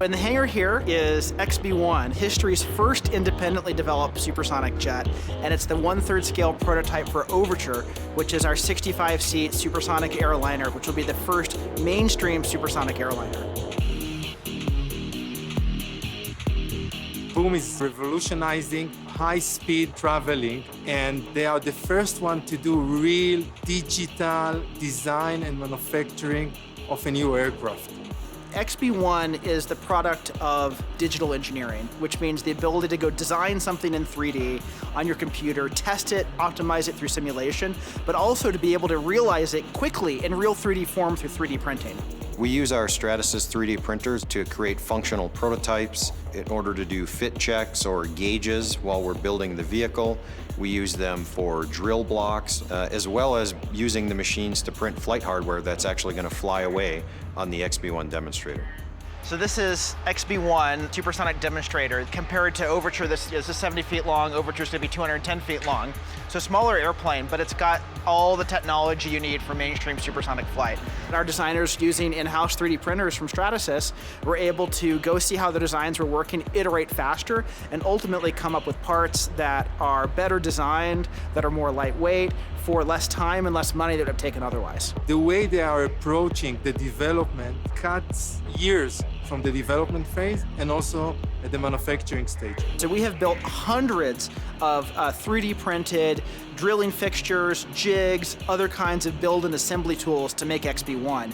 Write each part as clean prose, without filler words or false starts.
In the hangar here is XB1, history's first independently developed supersonic jet, and it's the 1/3 scale prototype for Overture, which is our 65-seat supersonic airliner, which will be the first mainstream supersonic airliner. Boom is revolutionizing high-speed traveling, and they are the first one to do real digital design and manufacturing of a new aircraft. XB1 is the product of digital engineering, which means the ability to go design something in 3D on your computer, test it, optimize it through simulation, but also to be able to realize it quickly in real 3D form through 3D printing. We use our Stratasys 3D printers to create functional prototypes in order to do fit checks or gauges while we're building the vehicle. We use them for drill blocks, as well as using the machines to print flight hardware that's actually going to fly away on the XB1 demonstrator. So this is XB1 supersonic demonstrator. Compared to Overture, this is 70 feet long. Overture is going to be 210 feet long. So a smaller airplane, but it's got all the technology you need for mainstream supersonic flight. And our designers, using in-house 3D printers from Stratasys, were able to go see how the designs were working, iterate faster, and ultimately come up with parts that are better designed, that are more lightweight, for less time and less money that would have taken otherwise. The way they are approaching the development cuts years from the development phase and also at the manufacturing stage. So we have built hundreds of 3D printed drilling fixtures, jigs, other kinds of build and assembly tools to make XB1.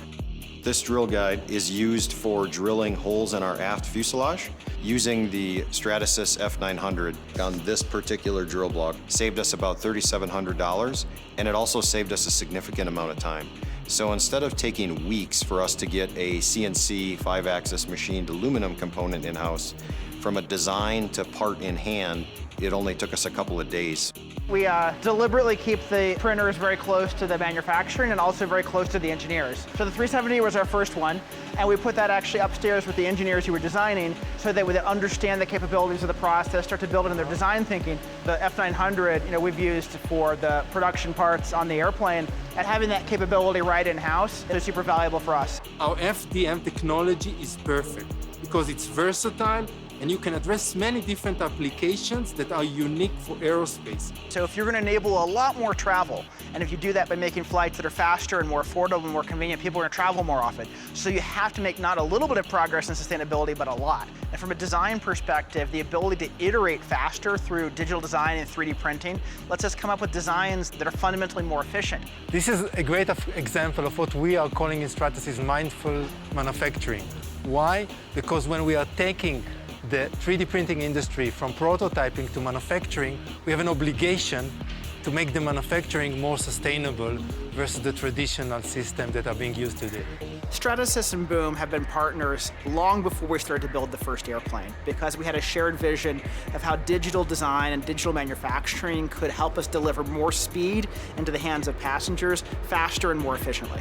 This drill guide is used for drilling holes in our aft fuselage. Using the Stratasys F900 on this particular drill block saved us about $3,700, and it also saved us a significant amount of time. So instead of taking weeks for us to get a CNC 5-axis machined aluminum component in-house, from a design to part in hand, it only took us a couple of days. We deliberately keep the printers very close to the manufacturing and also very close to the engineers. So the 370 was our first one, and we put that actually upstairs with the engineers who were designing so they would understand the capabilities of the process, start to build it in their design thinking. The F900, we've used for the production parts on the airplane, and having that capability right in-house is super valuable for us. Our FDM technology is perfect because it's versatile, and you can address many different applications that are unique for aerospace. So if you're going to enable a lot more travel, and if you do that by making flights that are faster and more affordable and more convenient, people are going to travel more often. So you have to make not a little bit of progress in sustainability, but a lot. And from a design perspective, the ability to iterate faster through digital design and 3D printing lets us come up with designs that are fundamentally more efficient. This is a great example of what we are calling in Stratasys mindful manufacturing. Why? Because when we are taking the 3D printing industry from prototyping to manufacturing, we have an obligation to make the manufacturing more sustainable versus the traditional system that are being used today. Stratasys and Boom have been partners long before we started to build the first airplane, because we had a shared vision of how digital design and digital manufacturing could help us deliver more speed into the hands of passengers faster and more efficiently.